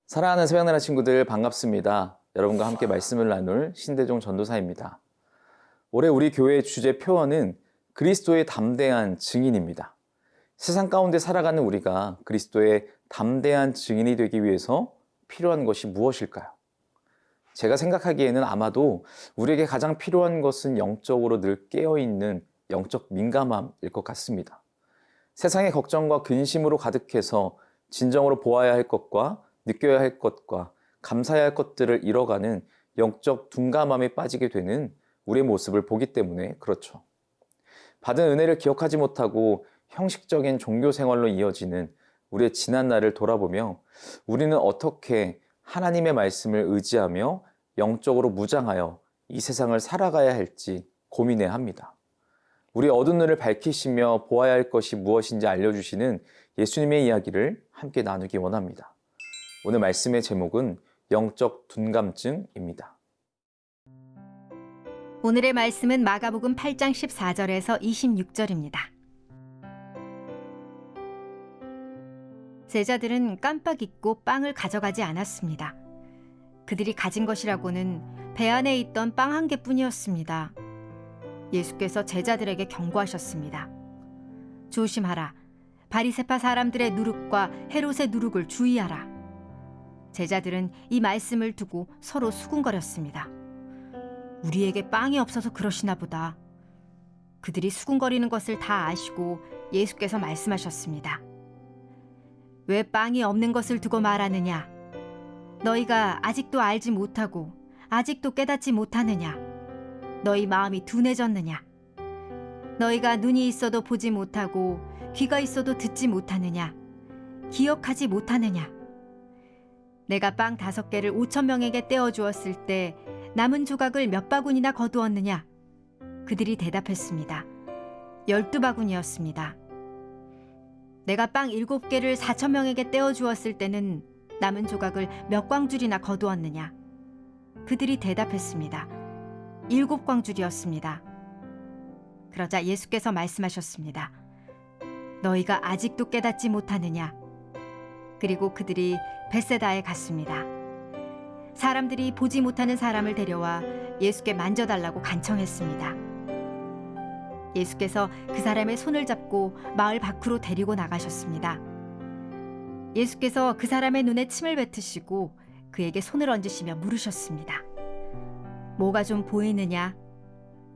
사랑하는 새벽나라 친구들 반갑습니다. 여러분과 함께 말씀을 나눌 신대종 전도사입니다. 올해 우리 교회의 주제 표어는 그리스도의 담대한 증인입니다. 세상 가운데 살아가는 우리가 그리스도의 담대한 증인이 되기 위해서 필요한 것이 무엇일까요? 제가 생각하기에는 아마도 우리에게 가장 필요한 것은 영적으로 늘 깨어있는 영적 민감함일 것 같습니다. 세상의 걱정과 근심으로 가득해서 진정으로 보아야 할 것과 느껴야 할 것과 감사해야 할 것들을 잃어가는 영적 둔감함에 빠지게 되는 우리의 모습을 보기 때문에 그렇죠. 받은 은혜를 기억하지 못하고 형식적인 종교 생활로 이어지는 우리의 지난 날을 돌아보며 우리는 어떻게 하나님의 말씀을 의지하며 영적으로 무장하여 이 세상을 살아가야 할지 고민해야 합니다. 우리 어두운 눈을 밝히시며 보아야 할 것이 무엇인지 알려주시는 예수님의 이야기를 함께 나누기 원합니다. 오늘 말씀의 제목은 영적 둔감증입니다. 오늘의 말씀은 마가복음 8장 14절에서 26절입니다. 제자들은 깜빡 잊고 빵을 가져가지 않았습니다. 그들이 가진 것이라고는 배 안에 있던 빵 한 개뿐이었습니다. 예수께서 제자들에게 경고하셨습니다. 조심하라. 바리새파 사람들의 누룩과 헤롯의 누룩을 주의하라. 제자들은 이 말씀을 두고 서로 수군거렸습니다. 우리에게 빵이 없어서 그러시나 보다. 그들이 수군거리는 것을 다 아시고 예수께서 말씀하셨습니다. 왜 빵이 없는 것을 두고 말하느냐? 너희가 아직도 알지 못하고 아직도 깨닫지 못하느냐? 너희 마음이 둔해졌느냐? 너희가 눈이 있어도 보지 못하고 귀가 있어도 듣지 못하느냐? 기억하지 못하느냐? 내가 빵 5개를 5,000명에게 떼어주었을 때 남은 조각을 몇 바구니나 거두었느냐? 그들이 대답했습니다. 12바구니였습니다. 내가 빵 7개를 4,000명에게 떼어주었을 때는 남은 조각을 몇 광줄이나 거두었느냐? 그들이 대답했습니다. 7광줄이었습니다. 그러자 예수께서 말씀하셨습니다. 너희가 아직도 깨닫지 못하느냐? 그리고 그들이 벳세다에 갔습니다. 사람들이 보지 못하는 사람을 데려와 예수께 만져달라고 간청했습니다. 예수께서 그 사람의 손을 잡고 마을 밖으로 데리고 나가셨습니다. 예수께서 그 사람의 눈에 침을 뱉으시고 그에게 손을 얹으시며 물으셨습니다. 뭐가 좀 보이느냐?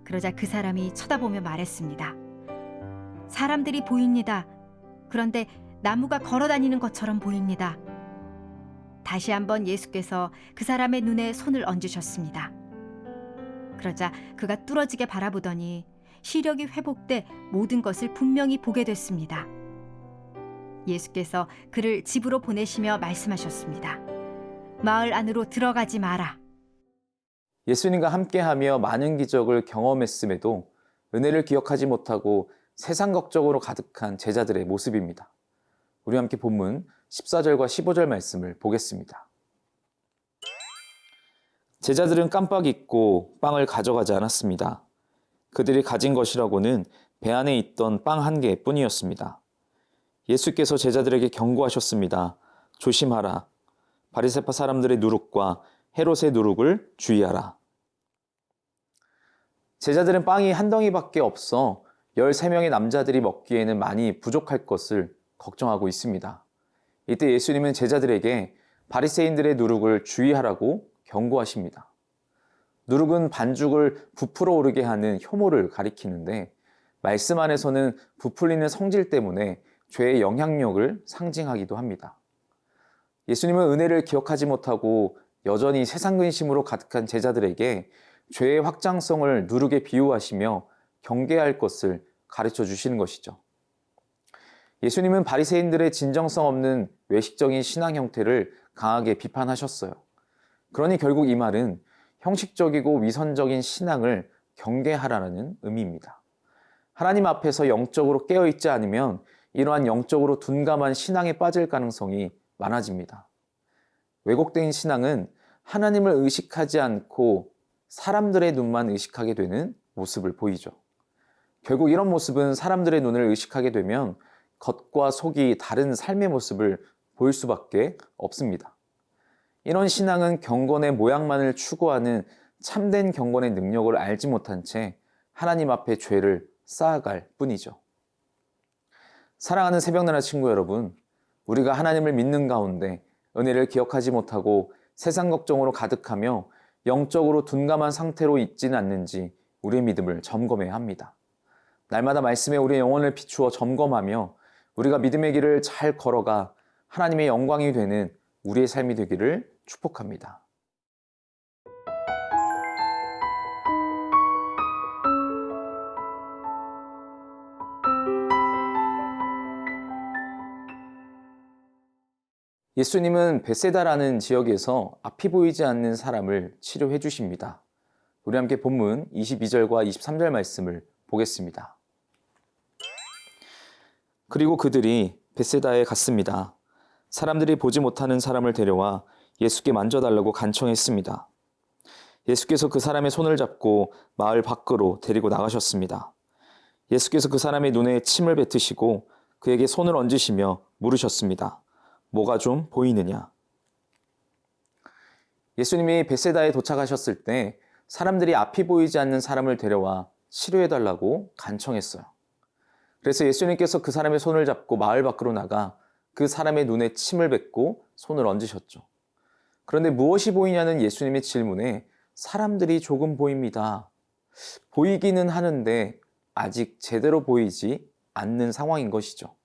그러자 그 사람이 쳐다보며 말했습니다. 사람들이 보입니다. 그런데 나무가 걸어다니는 것처럼 보입니다. 다시 한번 예수께서 그 사람의 눈에 손을 얹으셨습니다. 그러자 그가 뚫어지게 바라보더니 시력이 회복돼 모든 것을 분명히 보게 됐습니다. 예수께서 그를 집으로 보내시며 말씀하셨습니다. 마을 안으로 들어가지 마라. 예수님과 함께하며 많은 기적을 경험했음에도 은혜를 기억하지 못하고 세상 걱정으로 가득한 제자들의 모습입니다. 우리 함께 본문 14절과 15절 말씀을 보겠습니다. 제자들은 깜빡 잊고 빵을 가져가지 않았습니다. 그들이 가진 것이라고는 배 안에 있던 빵 한 개뿐이었습니다. 예수께서 제자들에게 경고하셨습니다. 조심하라. 바리새파 사람들의 누룩과 헤롯의 누룩을 주의하라. 제자들은 빵이 한 덩이밖에 없어 13명의 남자들이 먹기에는 많이 부족할 것을 걱정하고 있습니다. 이때 예수님은 제자들에게 바리새인들의 누룩을 주의하라고 경고하십니다. 누룩은 반죽을 부풀어 오르게 하는 효모를 가리키는데 말씀 안에서는 부풀리는 성질 때문에 죄의 영향력을 상징하기도 합니다. 예수님은 은혜를 기억하지 못하고 여전히 세상 근심으로 가득한 제자들에게 죄의 확장성을 누룩에 비유하시며 경계할 것을 가르쳐 주시는 것이죠. 예수님은 바리새인들의 진정성 없는 외식적인 신앙 형태를 강하게 비판하셨어요. 그러니 결국 이 말은 형식적이고 위선적인 신앙을 경계하라는 의미입니다. 하나님 앞에서 영적으로 깨어있지 않으면 이러한 영적으로 둔감한 신앙에 빠질 가능성이 많아집니다. 왜곡된 신앙은 하나님을 의식하지 않고 사람들의 눈만 의식하게 되는 모습을 보이죠. 결국 이런 모습은 사람들의 눈을 의식하게 되면 겉과 속이 다른 삶의 모습을 보일 수밖에 없습니다. 이런 신앙은 경건의 모양만을 추구하는 참된 경건의 능력을 알지 못한 채 하나님 앞에 죄를 쌓아갈 뿐이죠. 사랑하는 새벽나라 친구 여러분, 우리가 하나님을 믿는 가운데 은혜를 기억하지 못하고 세상 걱정으로 가득하며 영적으로 둔감한 상태로 있지는 않는지 우리의 믿음을 점검해야 합니다. 날마다 말씀에 우리의 영혼을 비추어 점검하며 우리가 믿음의 길을 잘 걸어가 하나님의 영광이 되는 우리의 삶이 되기를 축복합니다. 예수님은 베세다라는 지역에서 앞이 보이지 않는 사람을 치료해 주십니다. 우리 함께 본문 22절과 23절 말씀을 보겠습니다. 그리고 그들이 베세다에 갔습니다. 사람들이 보지 못하는 사람을 데려와 예수께 만져달라고 간청했습니다. 예수께서 그 사람의 손을 잡고 마을 밖으로 데리고 나가셨습니다. 예수께서 그 사람의 눈에 침을 뱉으시고 그에게 손을 얹으시며 물으셨습니다. 뭐가 좀 보이느냐? 예수님이 베세다에 도착하셨을 때 사람들이 앞이 보이지 않는 사람을 데려와 치료해달라고 간청했어요. 그래서 예수님께서 그 사람의 손을 잡고 마을 밖으로 나가 그 사람의 눈에 침을 뱉고 손을 얹으셨죠. 그런데 무엇이 보이냐는 예수님의 질문에 사람들이 조금 보입니다. 보이기는 하는데 아직 제대로 보이지 않는 상황인 것이죠.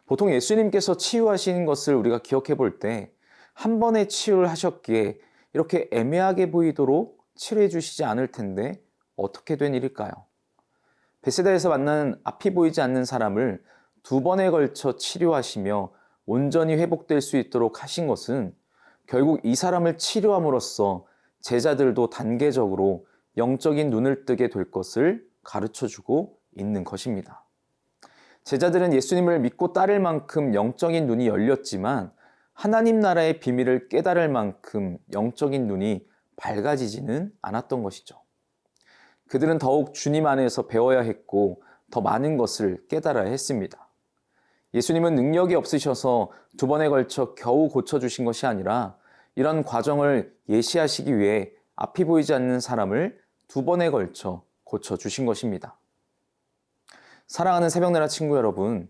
보통 예수님께서 치유하시는 것을 우리가 기억해 볼 때 한 번에 치유를 하셨기에 이렇게 애매하게 보이도록 치료해 주시지 않을 텐데 어떻게 된 일일까요? 베세다에서 만난 앞이 보이지 않는 사람을 2번에 걸쳐 치료하시며 온전히 회복될 수 있도록 하신 것은 결국 이 사람을 치료함으로써 제자들도 단계적으로 영적인 눈을 뜨게 될 것을 가르쳐 주고 있는 것입니다. 제자들은 예수님을 믿고 따를 만큼 영적인 눈이 열렸지만 하나님 나라의 비밀을 깨달을 만큼 영적인 눈이 밝아지지는 않았던 것이죠. 그들은 더욱 주님 안에서 배워야 했고 더 많은 것을 깨달아야 했습니다. 예수님은 능력이 없으셔서 2번에 걸쳐 겨우 고쳐주신 것이 아니라 이런 과정을 예시하시기 위해 앞이 보이지 않는 사람을 2번에 걸쳐 고쳐주신 것입니다. 사랑하는 새벽나라 친구 여러분,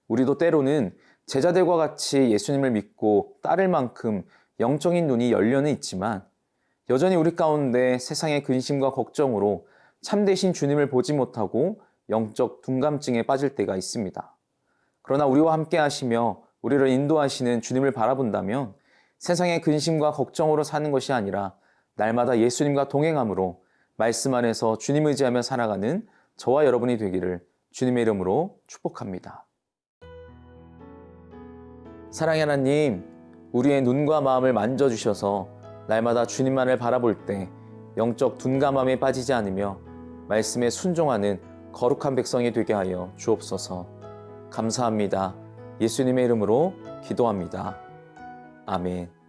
우리도 때로는 제자들과 같이 예수님을 믿고 따를 만큼 영적인 눈이 열려는 있지만 여전히 우리 가운데 세상의 근심과 걱정으로 참되신 주님을 보지 못하고 영적 둔감증에 빠질 때가 있습니다. 그러나 우리와 함께 하시며 우리를 인도하시는 주님을 바라본다면 세상의 근심과 걱정으로 사는 것이 아니라 날마다 예수님과 동행함으로 말씀 안에서 주님 의지하며 살아가는 저와 여러분이 되기를 주님의 이름으로 축복합니다. 사랑의 하나님, 우리의 눈과 마음을 만져주셔서 날마다 주님만을 바라볼 때 영적 둔감함에 빠지지 않으며 말씀에 순종하는 거룩한 백성이 되게 하여 주옵소서. 감사합니다. 예수님의 이름으로 기도합니다. 아멘.